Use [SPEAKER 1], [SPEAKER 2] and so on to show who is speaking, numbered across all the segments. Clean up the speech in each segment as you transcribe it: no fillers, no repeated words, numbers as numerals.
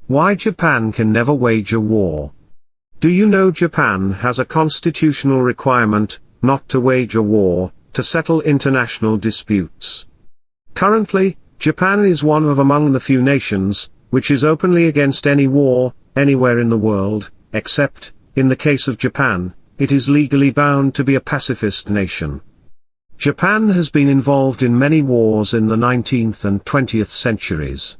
[SPEAKER 1] Why Japan can never wage a war. Do you know Japan has a constitutional requirement not to wage a war, to settle international disputes? Currently, Japan is one of among the few nations which is openly against any war, anywhere in the world, except, in the case of Japan, it is legally bound to be a pacifist nation. Japan has been involved in many wars in the 19th and 20th centuries.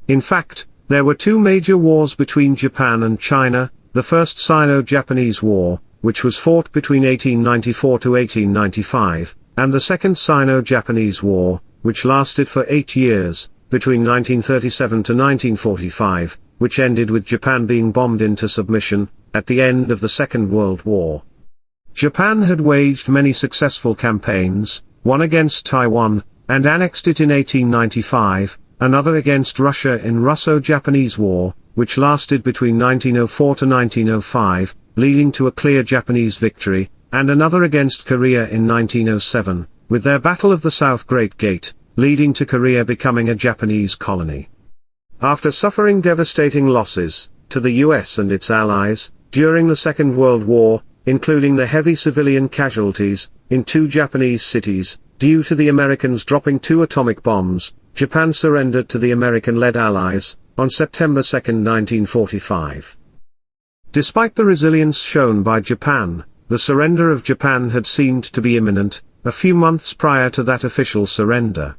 [SPEAKER 1] In fact, there were two major wars between Japan and China, the First Sino-Japanese War, which was fought between 1894 to 1895, and the Second Sino-Japanese War, which lasted for 8 years, between 1937 to 1945, which ended with Japan being bombed into submission, at the end of the Second World War. Japan had waged many successful campaigns, one against Taiwan, and annexed it in 1895, another against Russia in Russo-Japanese War, which lasted between 1904 to 1905, leading to a clear Japanese victory, and another against Korea in 1907, with their Battle of the South Great Gate, leading to Korea becoming a Japanese colony. After suffering devastating losses, to the US and its allies, during the Second World War, including the heavy civilian casualties, in 2 Japanese cities, due to the Americans dropping 2 atomic bombs, Japan surrendered to the American-led Allies, on September 2, 1945. Despite the resilience shown by Japan, the surrender of Japan had seemed to be imminent, a few months prior to that official surrender.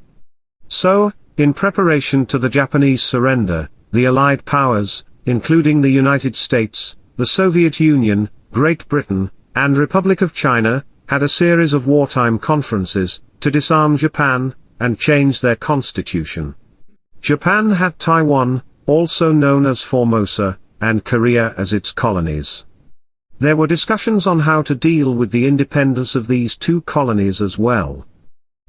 [SPEAKER 1] So, in preparation to the Japanese surrender, the Allied powers, including the United States, the Soviet Union, Great Britain, and Republic of China, had a series of wartime conferences, to disarm Japan, and change their constitution. Japan had Taiwan, also known as Formosa, and Korea as its colonies. There were discussions on how to deal with the independence of these 2 colonies as well.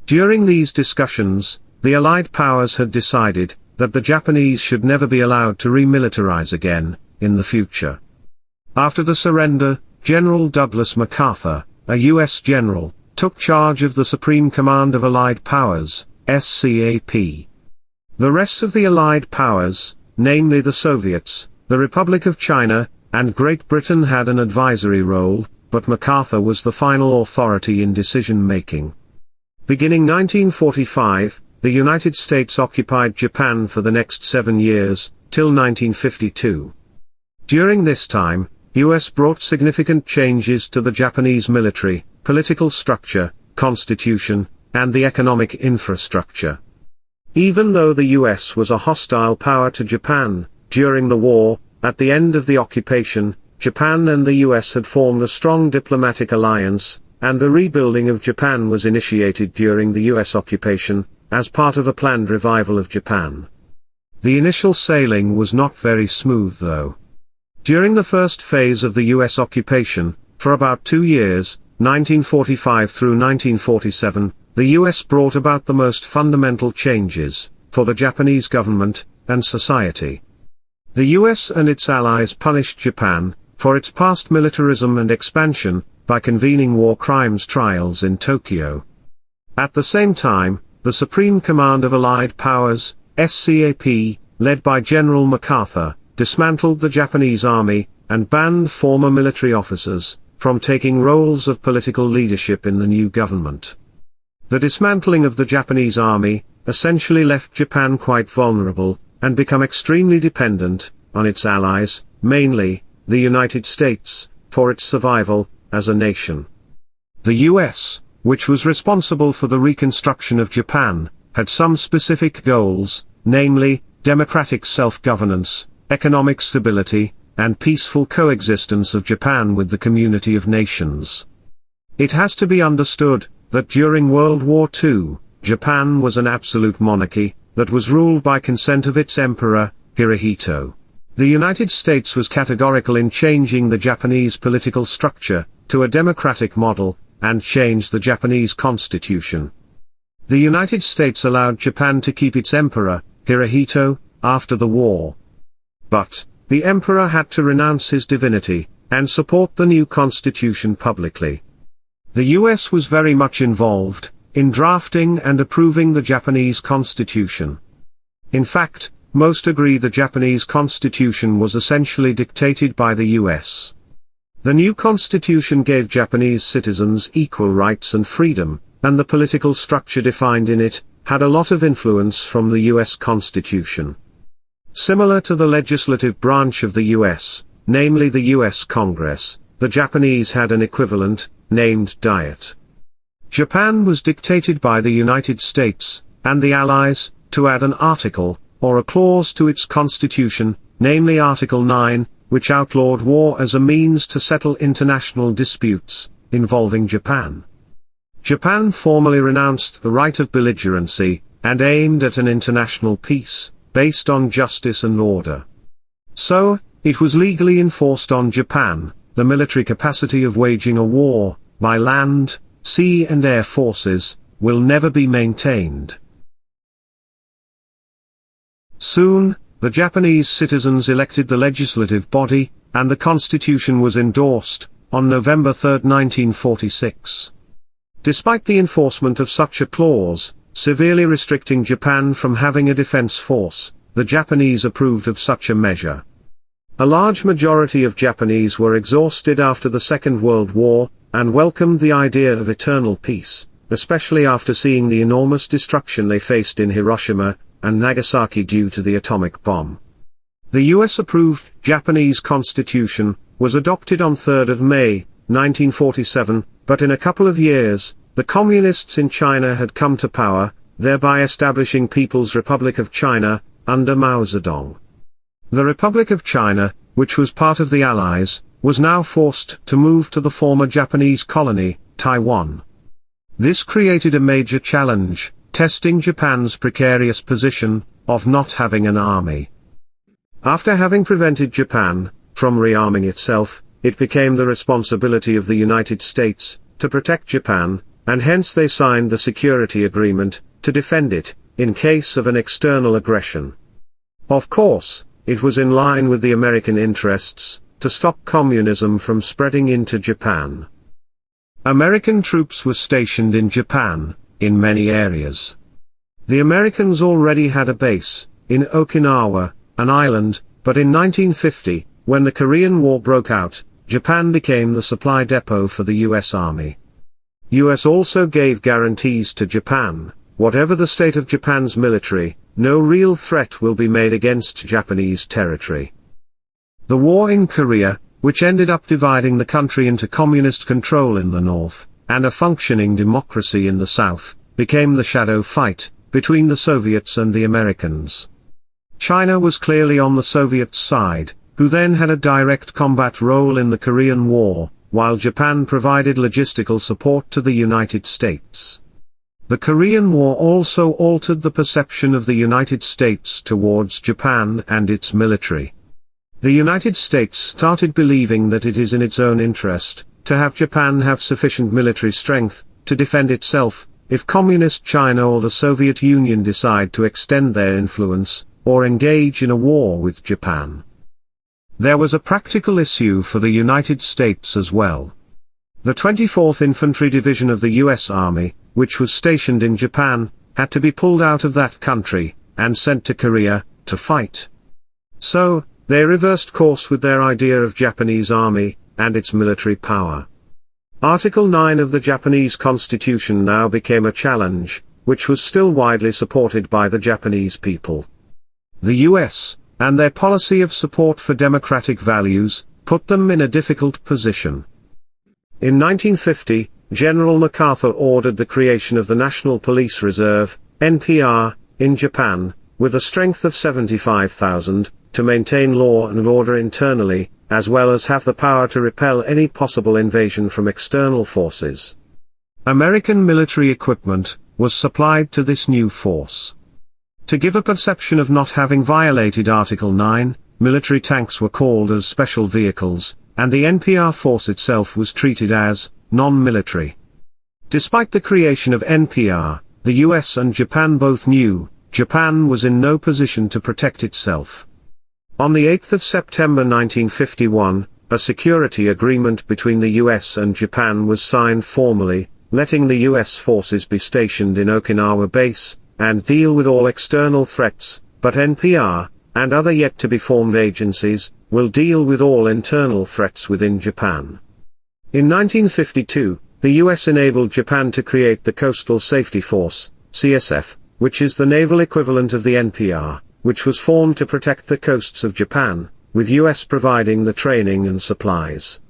[SPEAKER 1] During these discussions, the Allied powers had decided that the Japanese should never be allowed to remilitarize again, in the future. After the surrender, General Douglas MacArthur, a U.S. general, took charge of the Supreme Command of Allied Powers, SCAP. The rest of the Allied powers, namely the Soviets, the Republic of China, and Great Britain had an advisory role, but MacArthur was the final authority in decision-making. Beginning 1945, the United States occupied Japan for the next 7 years, till 1952. During this time, US brought significant changes to the Japanese military, political structure, constitution, and the economic infrastructure. Even though the US was a hostile power to Japan, during the war, at the end of the occupation, Japan and the US had formed a strong diplomatic alliance, and the rebuilding of Japan was initiated during the US occupation, as part of a planned revival of Japan. The initial sailing was not very smooth though. During the first phase of the US occupation, for about 2 years, 1945 through 1947, the US brought about the most fundamental changes, for the Japanese government, and society. The US and its allies punished Japan, for its past militarism and expansion, by convening war crimes trials in Tokyo. At the same time, the Supreme Command of Allied Powers, SCAP, led by General MacArthur, dismantled the Japanese army, and banned former military officers from taking roles of political leadership in the new government. The dismantling of the Japanese army essentially left Japan quite vulnerable, and become extremely dependent on its allies, mainly the United States, for its survival as a nation. The US, which was responsible for the reconstruction of Japan, had some specific goals, namely, democratic self-governance, economic stability, and peaceful coexistence of Japan with the community of nations. It has to be understood that during World War II, Japan was an absolute monarchy that was ruled by consent of its emperor, Hirohito. The United States was categorical in changing the Japanese political structure to a democratic model, and changed the Japanese constitution. The United States allowed Japan to keep its emperor, Hirohito, after the war. But, the emperor had to renounce his divinity, and support the new constitution publicly. The US was very much involved in drafting and approving the Japanese constitution. In fact, most agree the Japanese constitution was essentially dictated by the US. The new constitution gave Japanese citizens equal rights and freedom, and the political structure defined in it had a lot of influence from the US Constitution. Similar to the legislative branch of the US, namely the US Congress, the Japanese had an equivalent, named Diet. Japan was dictated by the United States, and the Allies, to add an article, or a clause to its constitution, namely Article 9, which outlawed war as a means to settle international disputes involving Japan. Japan formally renounced the right of belligerency, and aimed at an international peace, based on justice and order. So, it was legally enforced on Japan, the military capacity of waging a war, by land, sea and air forces, will never be maintained. Soon, the Japanese citizens elected the legislative body, and the constitution was endorsed, on November 3, 1946. Despite the enforcement of such a clause, severely restricting Japan from having a defense force, the Japanese approved of such a measure. A large majority of Japanese were exhausted after the Second World War, and welcomed the idea of eternal peace, especially after seeing the enormous destruction they faced in Hiroshima and Nagasaki due to the atomic bomb. The US-approved Japanese Constitution was adopted on 3 May, 1947, but in a couple of years, the Communists in China had come to power, thereby establishing People's Republic of China, under Mao Zedong. The Republic of China, which was part of the Allies, was now forced to move to the former Japanese colony, Taiwan. This created a major challenge, testing Japan's precarious position, of not having an army. After having prevented Japan from rearming itself, it became the responsibility of the United States to protect Japan, and hence they signed the security agreement to defend it in case of an external aggression. Of course, it was in line with the American interests to stop communism from spreading into Japan. American troops were stationed in Japan, in many areas. The Americans already had a base in Okinawa, an island, but in 1950, when the Korean War broke out, Japan became the supply depot for the US Army. US also gave guarantees to Japan, whatever the state of Japan's military, no real threat will be made against Japanese territory. The war in Korea, which ended up dividing the country into communist control in the north, and a functioning democracy in the south, became the shadow fight between the Soviets and the Americans. China was clearly on the Soviet side, who then had a direct combat role in the Korean War, while Japan provided logistical support to the United States. The Korean War also altered the perception of the United States towards Japan and its military. The United States started believing that it is in its own interest to have Japan have sufficient military strength to defend itself, if Communist China or the Soviet Union decide to extend their influence, or engage in a war with Japan. There was a practical issue for the United States as well. The 24th Infantry Division of the US Army, which was stationed in Japan, had to be pulled out of that country, and sent to Korea, to fight. So, they reversed course with their idea of Japanese army, and its military power. Article 9 of the Japanese Constitution now became a challenge, which was still widely supported by the Japanese people. The US, and their policy of support for democratic values, put them in a difficult position. In 1950, General MacArthur ordered the creation of the National Police Reserve, NPR, in Japan, with a strength of 75,000, to maintain law and order internally, as well as have the power to repel any possible invasion from external forces. American military equipment was supplied to this new force. To give a perception of not having violated Article 9, military tanks were called as special vehicles, and the NPR force itself was treated as non-military. Despite the creation of NPR, the US and Japan both knew Japan was in no position to protect itself. On the 8th of September 1951, a security agreement between the US and Japan was signed formally, letting the US forces be stationed in Okinawa base, and deal with all external threats, but NPR, and other yet-to-be-formed agencies, will deal with all internal threats within Japan. In 1952, the US enabled Japan to create the Coastal Safety Force, CSF, which is the naval equivalent of the NPR, which was formed to protect the coasts of Japan, with US providing the training and supplies.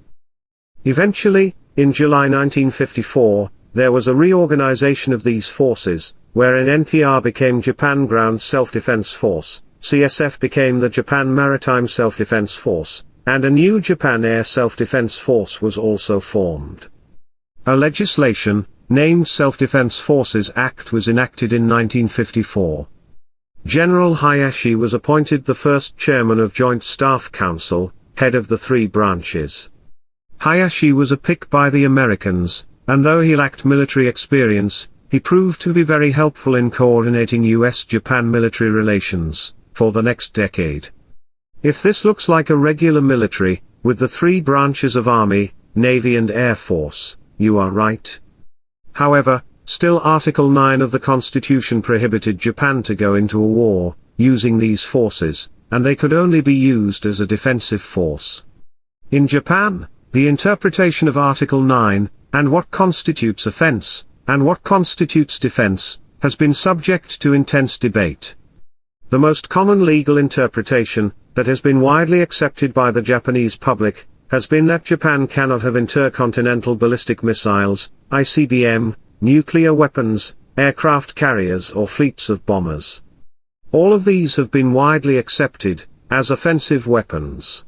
[SPEAKER 1] Eventually, in July 1954, there was a reorganization of these forces, wherein NPR became Japan Ground Self-Defense Force, CSF became the Japan Maritime Self-Defense Force, and a new Japan Air Self-Defense Force was also formed. A legislation, named Self-Defense Forces Act, was enacted in 1954. General Hayashi was appointed the first chairman of Joint Staff Council, head of the three branches. Hayashi was a pick by the Americans, and though he lacked military experience, he proved to be very helpful in coordinating US-Japan military relations, for the next decade. If this looks like a regular military, with the three branches of Army, Navy and Air Force, you are right. However, still Article 9 of the Constitution prohibited Japan to go into a war, using these forces, and they could only be used as a defensive force. In Japan, the interpretation of Article 9, and what constitutes offense, and what constitutes defense, has been subject to intense debate. The most common legal interpretation, that has been widely accepted by the Japanese public, has been that Japan cannot have intercontinental ballistic missiles, ICBM, nuclear weapons, aircraft carriers or fleets of bombers. All of these have been widely accepted, as offensive weapons.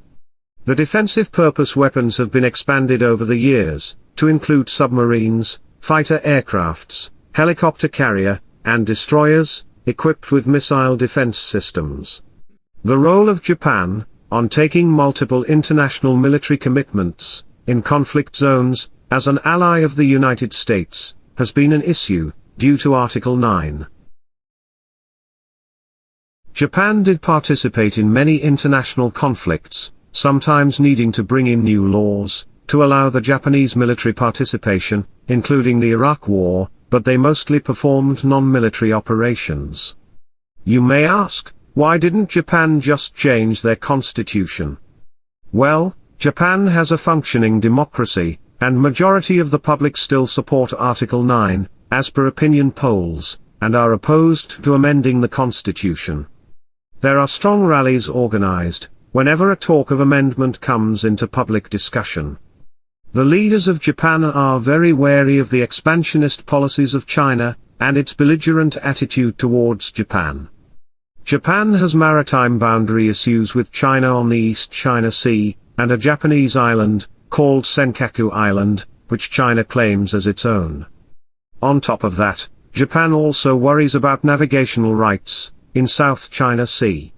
[SPEAKER 1] The defensive purpose weapons have been expanded over the years, to include submarines, fighter aircrafts, helicopter carrier, and destroyers, equipped with missile defense systems. The role of Japan, on taking multiple international military commitments, in conflict zones, as an ally of the United States, has been an issue, due to Article 9. Japan did participate in many international conflicts, sometimes needing to bring in new laws, to allow the Japanese military participation, including the Iraq War, but they mostly performed non-military operations. You may ask, why didn't Japan just change their constitution? Well, Japan has a functioning democracy, and majority of the public still support Article 9, as per opinion polls, and are opposed to amending the constitution. There are strong rallies organized, whenever a talk of amendment comes into public discussion. The leaders of Japan are very wary of the expansionist policies of China, and its belligerent attitude towards Japan. Japan has maritime boundary issues with China on the East China Sea, and a Japanese island, called Senkaku Island, which China claims as its own. On top of that, Japan also worries about navigational rights, in South China Sea.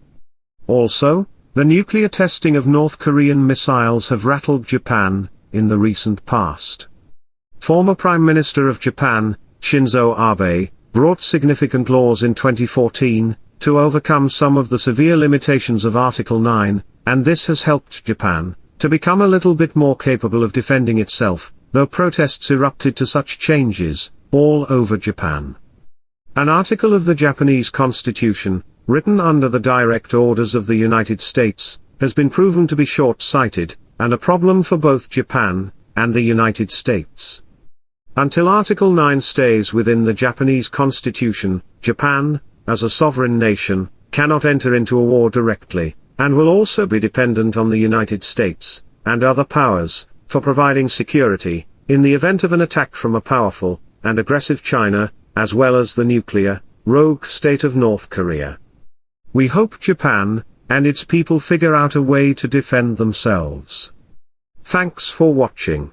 [SPEAKER 1] Also, the nuclear testing of North Korean missiles have rattled Japan, in the recent past. Former Prime Minister of Japan, Shinzo Abe, brought significant laws in 2014, to overcome some of the severe limitations of Article 9, and this has helped Japan, to become a little bit more capable of defending itself, though protests erupted to such changes, all over Japan. An article of the Japanese Constitution, written under the direct orders of the United States, has been proven to be short-sighted, and a problem for both Japan, and the United States. Until Article 9 stays within the Japanese Constitution, Japan, as a sovereign nation, cannot enter into a war directly, and will also be dependent on the United States, and other powers, for providing security, in the event of an attack from a powerful, and aggressive China, as well as the nuclear, rogue state of North Korea. We hope Japan, and its people figure out a way to defend themselves. Thanks for watching.